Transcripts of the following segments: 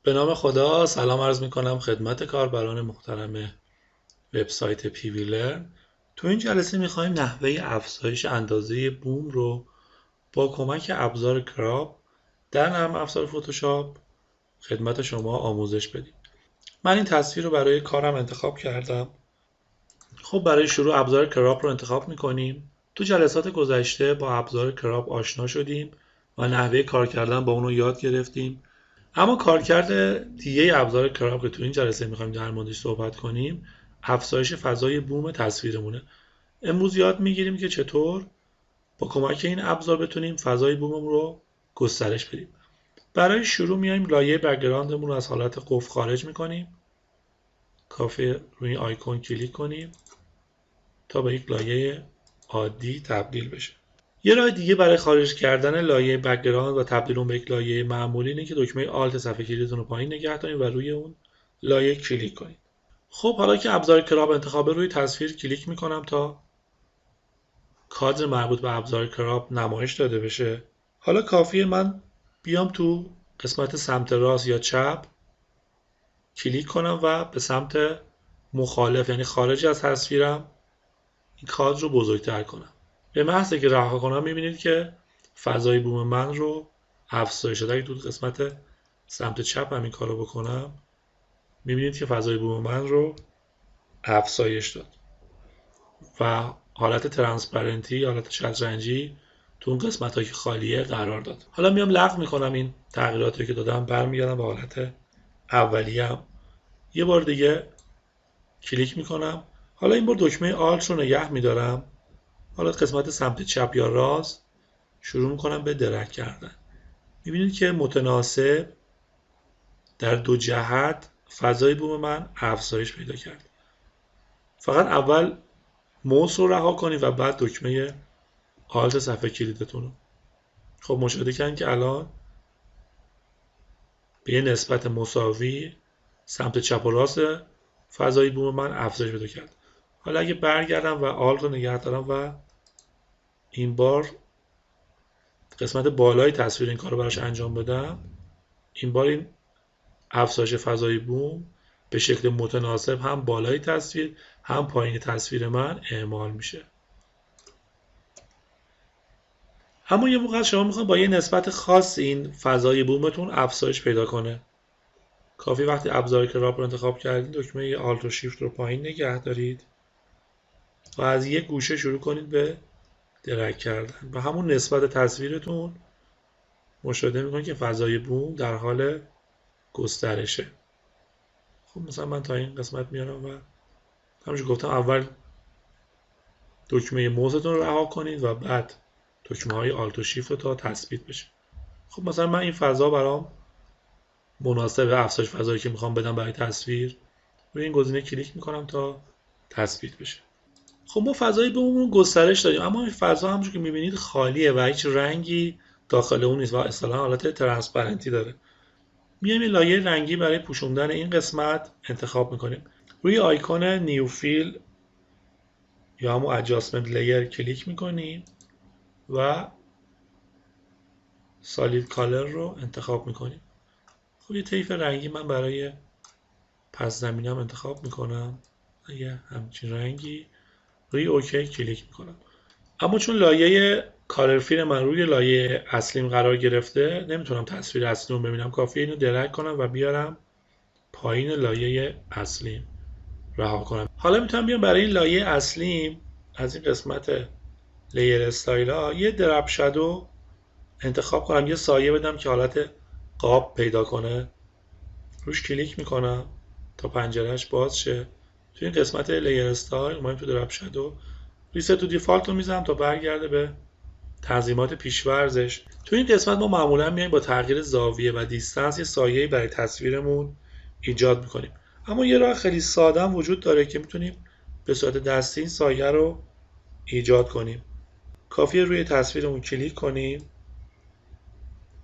به نام خدا سلام عرض می کنم خدمت کاربران محترم وبسایت پیویلرن. تو این جلسه میخوایم نحوه افزایش اندازه بوم رو با کمک ابزار کراپ در نرم افزار فتوشاپ خدمت شما آموزش بدیم. من این تصویر رو برای کارم انتخاب کردم. خب برای شروع ابزار کراپ رو انتخاب میکنیم. تو جلسات گذشته با ابزار کراپ آشنا شدیم و نحوه کار کردن با اون رو یاد گرفتیم. اما کارکرد دیگه ابزار کراپ که تو این جلسه میخوایم در موردش صحبت کنیم افزایش فضای بوم تصویرمونه. امروز یاد میگیریم که چطور با کمک این ابزار بتونیم فضای بوممون رو گسترش بدیم. برای شروع میایم لایه بک‌گراندمون رو از حالت قفل خارج میکنیم. کافیه روی این آیکون کلیک کنیم تا به یک لایه عادی تبدیل بشه. یه راه دیگه برای خارج کردن لایه بک‌گراند و تبدیل اون به یک لایه معمولی اینه که دکمه آلت صفحه کلیدتون رو پایین نگه دارید و روی اون لایه کلیک کنید. خب حالا که ابزار کراپ انتخابه روی تصویر کلیک میکنم تا کادر مربوط به ابزار کراپ نمایش داده بشه. حالا کافیه من بیام تو قسمت سمت راست یا چپ کلیک کنم و به سمت مخالف یعنی خارج از تصویرم این کادر رو بزرگتر کنم. به محض که رها کنم میبینید که فضای بوم من رو افزایش داد. اگه تو قسمت سمت چپ همین کار رو بکنم میبینید که فضای بوم من رو افزایش داد و حالت ترانسپرنتی، حالت شطرنجی تو اون قسمت هایی که خالیه قرار داد. حالا میام لغو میکنم این تغییراتی که دادم، برمیگردم به حالت اولیه‌ام. یه بار دیگه کلیک میکنم. حالا این بار دکمه آلت رو نگه میدارم. حالا قسمت سمت چپ یا راست شروع میکنم به درک کردن. میبینید که متناسب در دو جهت فضای بوم من افزایش پیدا کرد. فقط اول موس رو رها کنید و بعد دکمه آلت صفحه کلیدتون رو. خب مشاهده کردید که الان به یه نسبت مساوی سمت چپ و راست فضای بوم من افزایش پیدا کرد. حالا اگه برگردم و آلت رو نگه دارم و این بار قسمت بالای تصویر این کار رو براش انجام بدم، این بار این افزایش فضای بوم به شکل متناسب هم بالای تصویر هم پایین تصویر من اعمال میشه. اما یه موقع شما میخواید با یه نسبت خاص این فضای بومتون افزایش پیدا کنه. کافی وقتی ابزار کراپ رو انتخاب کردید دکمه آلت و شیفت رو پایین نگه دارید و از یک گوشه شروع کنید به درک کردن و همون نسبت تصویرتون مشاهده میکنید که فضای بوم در حال گسترشه. خب مثلا من تا این قسمت میارم و همونجور گفتم اول دکمه موزتون رو رها کنید و بعد دکمه های آلت و شیفت رو تا تثبیت بشه. خب مثلا من این فضا برام مناسب افزایش فضایی که میخوام بدم برای تصویر روی این گزینه کلیک میکنم تا تثبیت بشه. خب ما فضای بوممون گسترش دادیم اما این فضا همونجور که میبینید خالیه و هیچ رنگی داخل اون نیست و اصطلاحا حالت ترانسپرنتی داره. میایم یه لایه رنگی برای پوشوندن این قسمت انتخاب میکنیم. روی آیکون نیو فیل یا همون ادجاستمنت لیر کلیک میکنیم و سالید کالر رو انتخاب میکنیم. خب یه طیف رنگی من برای پس زمینم انتخاب میکنم. یه همچین رنگی روی اوکی کلیک میکنم. اما چون لایه کالر فیل من روی لایه اصلیم قرار گرفته نمیتونم تصویر اصلی رو ببینم. کافیه اینو درک کنم و بیارم پایین لایه اصلیم رها کنم. حالا میتونم بیام برای این لایه اصلیم از این قسمت لیر استایل ها یه درپ شادو انتخاب کنم، یه سایه بدم که حالت قاب پیدا کنه. روش کلیک میکنم تا پنجرهش باز شه. توی این قسمت لیر استایل اومدیم تو درپ شادو ریست تو دیفالت رو میزنم تا برگرده به تنظیمات پیشورزش. توی این قسمت ما معمولا میایم با تغییر زاویه و دیستنس یه سایه‌ای برای تصویرمون ایجاد میکنیم. اما یه راه خیلی ساده هم وجود داره که میتونیم به صورت دستی این سایه رو ایجاد کنیم. کافیه روی تصویرمون کلیک کنیم،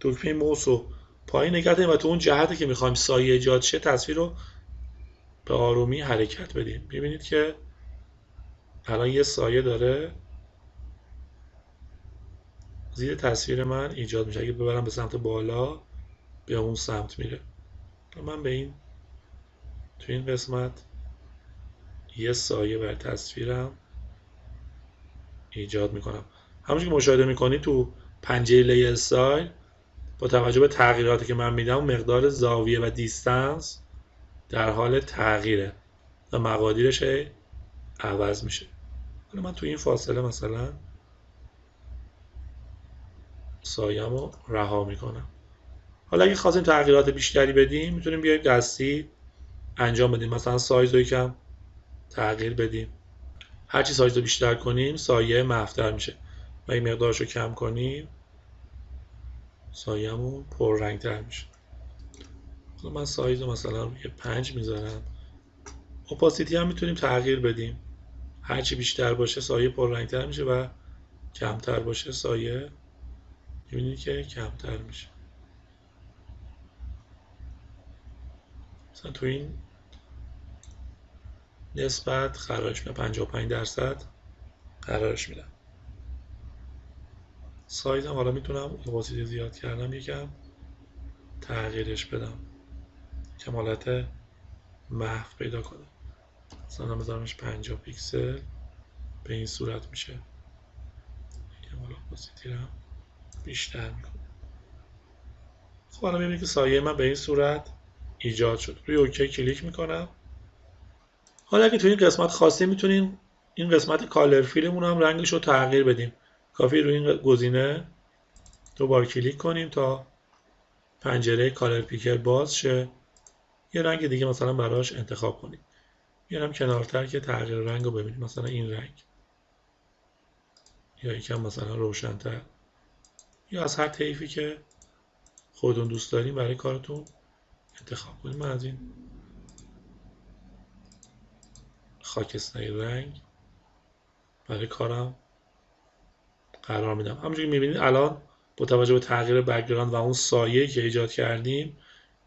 دکمه موس رو پایین نگه داریم و تو اون جهتی که میخوایم سایه ایجاد شه تصویر رو به آرومی حرکت بدیم. میبینید که الان یه سایه داره زیر تصویر من ایجاد میشه. اگه ببرم به سمت بالا به اون سمت میره. من به این تو این قسمت یه سایه بر تصویرم ایجاد میکنم. همونجور که مشاهده میکنید تو پنجره لی استایل با توجه به تغییراتی که من میدم مقدار زاویه و دیستنس در حال تغییره و مقادیرش عوض میشه. حالا من تو این فاصله مثلا سایه‌مو رو رها میکنم. حالا اگه خواستیم تغییرات بیشتری بدیم میتونیم بیایم دستی انجام بدیم. مثلا سایز رو یکم تغییر بدیم. هرچی سایز رو بیشتر کنیم سایه محو‌تر میشه و این مقدارش رو کم کنیم سایه‌مون پررنگ‌تر میشه. من سایز رو مثلا روی 5 میذارم. اپاسیتی هم میتونیم تغییر بدیم. هرچی بیشتر باشه سایه پررنگ‌تر میشه و کمتر باشه سایه میبینید که کمتر میشه. مثلا تو این نسبت قرارش میدم 55% قرارش میدم. سایزم حالا میتونم اپاسیتی زیاد کردم یکم تغییرش بدم که حالت محو پیدا کنه. مثلا بذارمش 50 پیکسل به این صورت میشه. یکم حالا اپاسیتی رو بیشتر میکنم. خب حالا میبینید که سایه من به این صورت ایجاد شد. روی اوکی کلیک میکنم. حالا اگه تو این قسمت خواستیم میتونیم این قسمت کالر فیلمون هم رنگش رو تغییر بدیم. کافی روی این گزینه دوبار کلیک کنیم تا پنجره کالر پیکر باز شه. یه رنگ دیگه مثلا براش انتخاب کنیم. میارم کنارتر که تغییر رنگ رو ببینیم. مثلا این رنگ یا یکم مثلا روشن‌تر یا از هر طیفی که خودتون دوست دارین برای کارتون انتخاب کنید. من از این خاکستری رنگ برای کارم قرار میدم. همونجوری که میبینید الان با توجه به تغییر بک‌گراند و اون سایه‌ای که ایجاد کردیم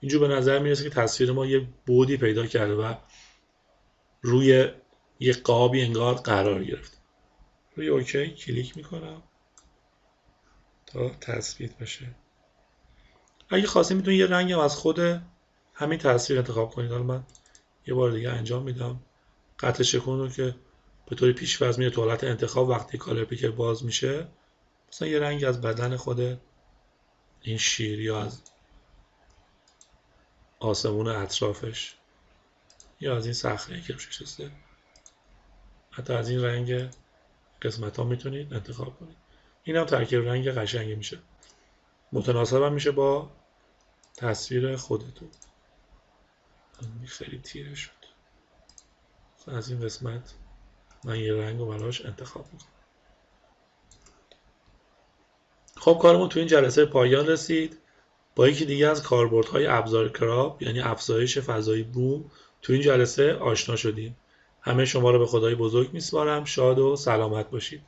اینجور به نظر میرسه که تصویر ما یه بعدی پیدا کرده و روی یه قابی انگار قرار گرفت. روی اوکی کلیک میکنم تا تثبیت بشه. اگه خواستید میتونید یه رنگ هم از خود همین تصویر انتخاب کنید. حالا من یه بار دیگه انجام میدم. قطع شکن رو که به طور پیش‌فرض میره تو حالت انتخاب وقتی کالر پیکر باز میشه مثلا یه رنگ از بدن خود این شیر یا از آسمون اطرافش یا از این صخره‌ای که روش نشسته حتی از این رنگ قسمت ها میتونید انتخاب کنید. این هم ترکیب رنگ قشنگی میشه. متناسب هم میشه با تصویر خودتون. خیلی تیره شد. از این قسمت من یه رنگ رو براش انتخاب میکنم. خب کارمون تو این جلسه پایان رسید. با یکی دیگه از کاربردهای ابزار کراپ یعنی افزایش فضای بوم تو این جلسه آشنا شدیم. همه شما رو به خدای بزرگ میسپارم. شاد و سلامت باشید.